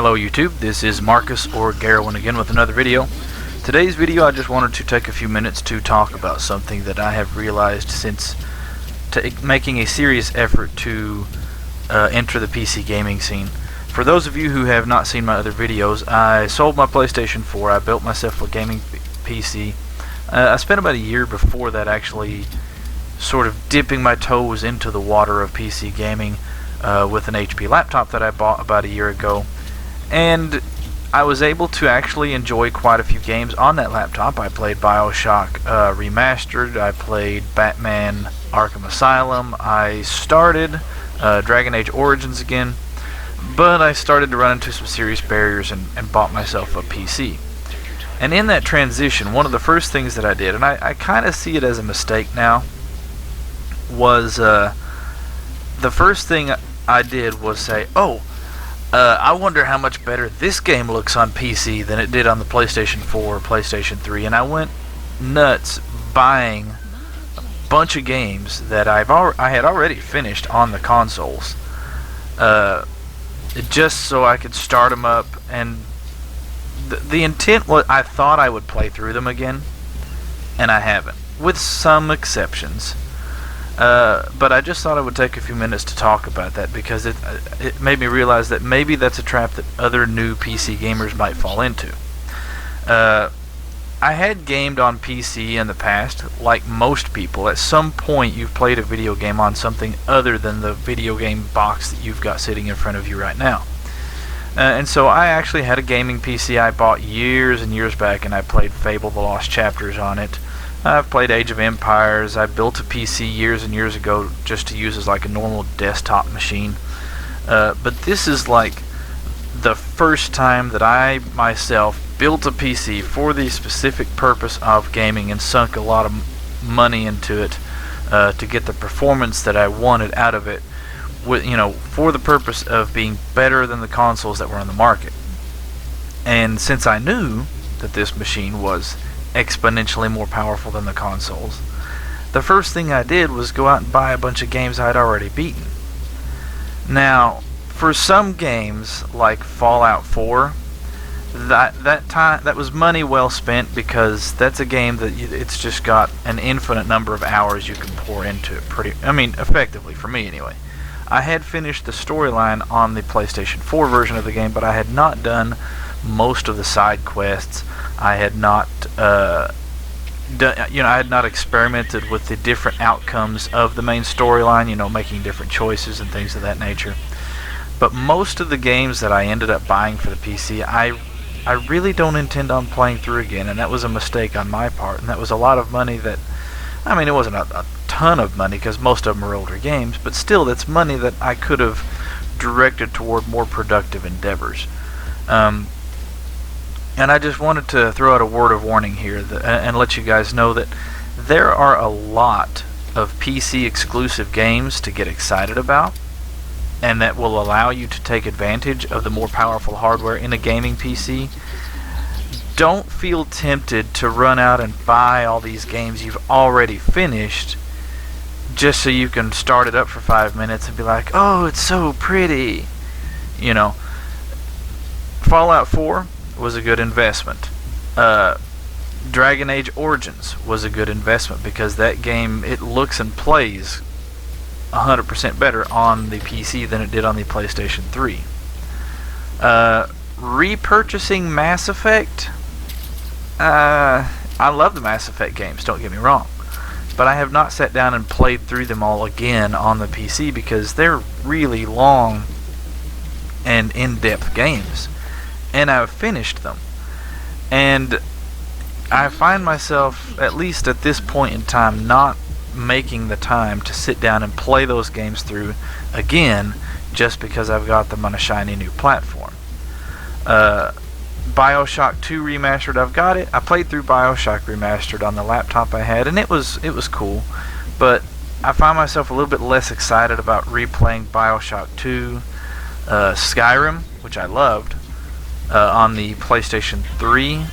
Hello YouTube, this is Marcus or Garowin again with another video. Today's video I just wanted to take a few minutes to talk about something that I have realized since making a serious effort to enter the PC gaming scene. For those of you who have not seen my other videos, I sold my PlayStation 4, I built myself a gaming PC. I spent about a year before that actually sort of dipping my toes into the water of PC gaming with an HP laptop that I bought about a year ago. And I was able to actually enjoy quite a few games on that laptop. I played BioShock Remastered, I played Batman Arkham Asylum, I started Dragon Age Origins again, but I started to run into some serious barriers and bought myself a PC. And in that transition, one of the first things that I did, and I kind of see it as a mistake now, was the first thing I did was say, I wonder how much better this game looks on PC than it did on the PlayStation 4 or PlayStation 3, and I went nuts buying a bunch of games that I had already finished on the consoles, just so I could start them up. And the intent was I thought I would play through them again, and I haven't, with some exceptions. But I just thought I would take a few minutes to talk about that because it made me realize that maybe that's a trap that other new PC gamers might fall into. I had gamed on PC in the past, like most people. At some point you've played a video game on something other than the video game box that you've got sitting in front of you right now. And so I actually had a gaming PC I bought years and years back, and I played Fable: The Lost Chapters on it. I've played Age of Empires. I built a PC years and years ago just to use as like a normal desktop machine. But this is like the first time that I myself built a PC for the specific purpose of gaming and sunk a lot of money into it to get the performance that I wanted out of it, for the purpose of being better than the consoles that were on the market. And since I knew that this machine was exponentially more powerful than the consoles, the first thing I did was go out and buy a bunch of games I'd already beaten. Now, for some games like Fallout 4, that was money well spent, because that's a game that it's just got an infinite number of hours you can pour into it. Effectively, for me anyway. I had finished the storyline on the PlayStation 4 version of the game, but I had not done most of the side quests. I had not I had not experimented with the different outcomes of the main storyline, making different choices and things of that nature. But most of the games that I ended up buying for the PC, I really don't intend on playing through again, and that was a mistake on my part. And that was a lot of money that, it wasn't a ton of money because most of them are older games, but still, that's money that I could have directed toward more productive endeavors. And I just wanted to throw out a word of warning here and let you guys know that there are a lot of PC exclusive games to get excited about, and that will allow you to take advantage of the more powerful hardware in a gaming PC. Don't feel tempted to run out and buy all these games you've already finished just so you can start it up for 5 minutes and be like, oh, it's so pretty. Fallout 4 was a good investment. Dragon Age Origins was a good investment because that game, it looks and plays 100% better on the PC than it did on the PlayStation 3. Repurchasing Mass Effect, I love the Mass Effect games, don't get me wrong, but I have not sat down and played through them all again on the PC because they're really long and in-depth games, and I've finished them. And I find myself, at least at this point in time, not making the time to sit down and play those games through again just because I've got them on a shiny new platform. BioShock 2 Remastered, I've got it. I played through BioShock Remastered on the laptop I had, and it was cool, but I find myself a little bit less excited about replaying BioShock 2. Skyrim, which I loved, on the PlayStation 3,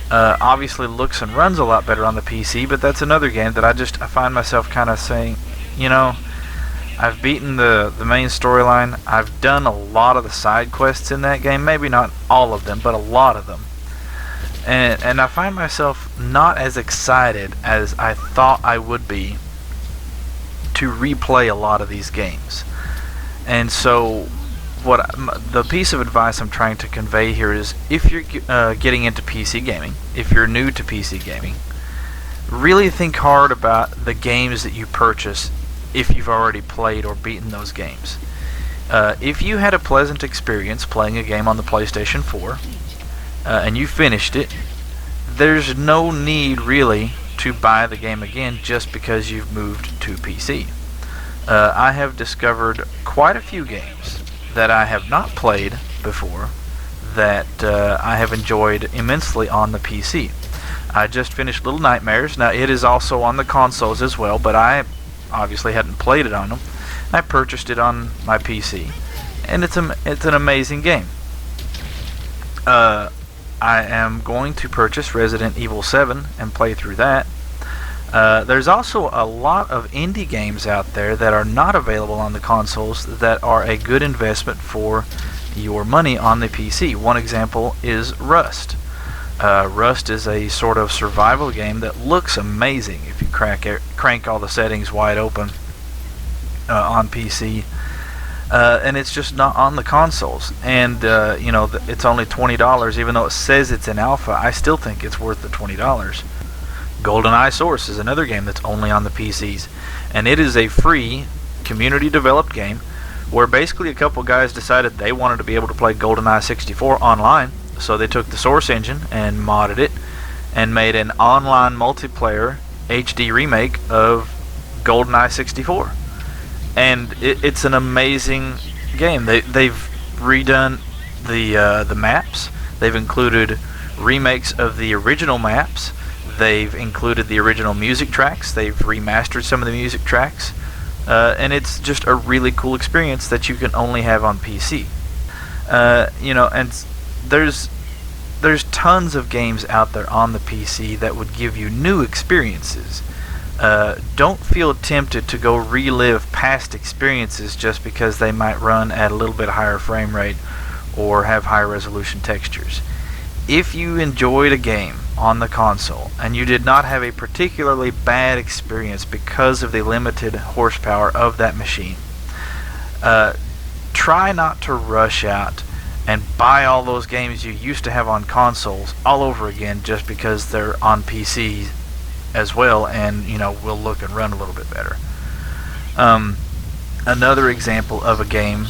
obviously looks and runs a lot better on the PC, but that's another game that I find myself kind of saying, I've beaten the main storyline. I've done a lot of the side quests in that game. Maybe not all of them, but a lot of them. And I find myself not as excited as I thought I would be to replay a lot of these games. And so the piece of advice I'm trying to convey here is, if you're getting into PC gaming, if you're new to PC gaming, really think hard about the games that you purchase if you've already played or beaten those games. If you had a pleasant experience playing a game on the PlayStation 4 and you finished it, there's no need really to buy the game again just because you've moved to PC. I have discovered quite a few games that I have not played before that I have enjoyed immensely on the PC. I just finished Little Nightmares. Now, it is also on the consoles as well, but I obviously hadn't played it on them. I purchased it on my PC, and it's an amazing game. I am going to purchase Resident Evil 7 and play through that. There's also a lot of indie games out there that are not available on the consoles that are a good investment for your money on the PC. One example is Rust. Rust is a sort of survival game that looks amazing if you crank all the settings wide open on PC. And it's just not on the consoles. And it's only $20, even though it says it's in alpha. I still think it's worth the $20. GoldenEye Source is another game that's only on the PCs, and it is a free, community-developed game where basically a couple guys decided they wanted to be able to play GoldenEye 64 online, so they took the Source engine and modded it and made an online multiplayer HD remake of GoldenEye 64. And it's an amazing game. They've redone the maps. They've included remakes of the original maps. They've included the original music tracks. They've remastered some of the music tracks. And it's just a really cool experience that you can only have on PC. And there's tons of games out there on the PC that would give you new experiences. Don't feel tempted to go relive past experiences just because they might run at a little bit higher frame rate or have higher resolution textures. If you enjoyed a game on the console and you did not have a particularly bad experience because of the limited horsepower of that machine, try not to rush out and buy all those games you used to have on consoles all over again just because they're on PC as well and will look and run a little bit better. Another example of a game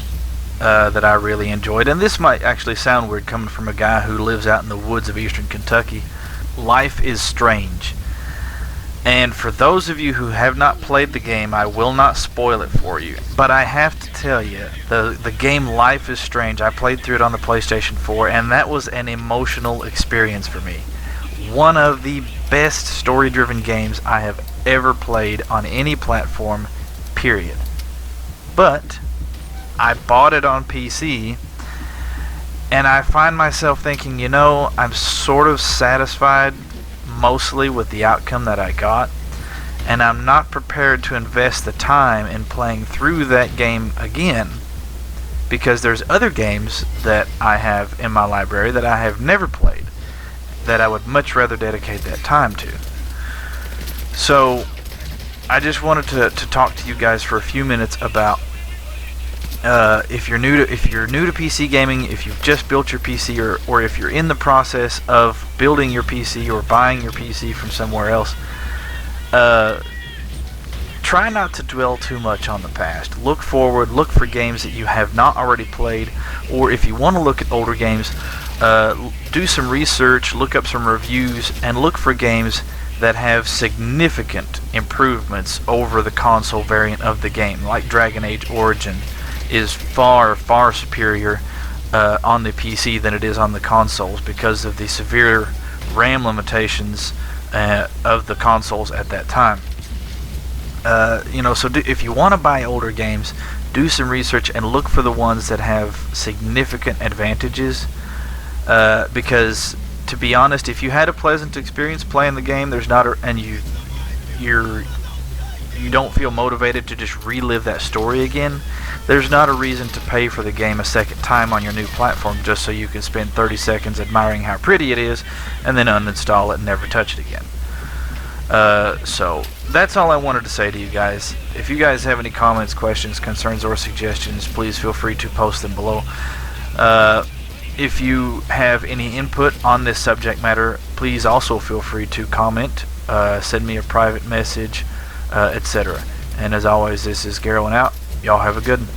that I really enjoyed, and this might actually sound weird coming from a guy who lives out in the woods of eastern Kentucky, Life is Strange. And for those of you who have not played the game, I will not spoil it for you, but I have to tell you, the game Life is Strange, I played through it on the PlayStation 4, and that was an emotional experience for me. One of the best story-driven games I have ever played on any platform, period. But I bought it on PC, and I find myself thinking, I'm sort of satisfied mostly with the outcome that I got, and I'm not prepared to invest the time in playing through that game again, because there's other games that I have in my library that I have never played that I would much rather dedicate that time to. So I just wanted to talk to you guys for a few minutes about if you're new to PC gaming, if you've just built your PC, or if you're in the process of building your PC or buying your PC from somewhere else, try not to dwell too much on the past. Look forward, look for games that you have not already played, or if you want to look at older games, do some research, look up some reviews, and look for games that have significant improvements over the console variant of the game, like Dragon Age Origin is far, far superior on the PC than it is on the consoles because of the severe RAM limitations of the consoles at that time. If you want to buy older games, do some research and look for the ones that have significant advantages, because to be honest, if you had a pleasant experience playing the game, you don't feel motivated to just relive that story again, there's not a reason to pay for the game a second time on your new platform just so you can spend 30 seconds admiring how pretty it is and then uninstall it and never touch it again. So that's all I wanted to say to you guys. If you guys have any comments, questions, concerns, or suggestions, please feel free to post them below. If you have any input on this subject matter, please also feel free to comment, send me a private message, etc. And as always, this is Garrowin out. Y'all have a good one.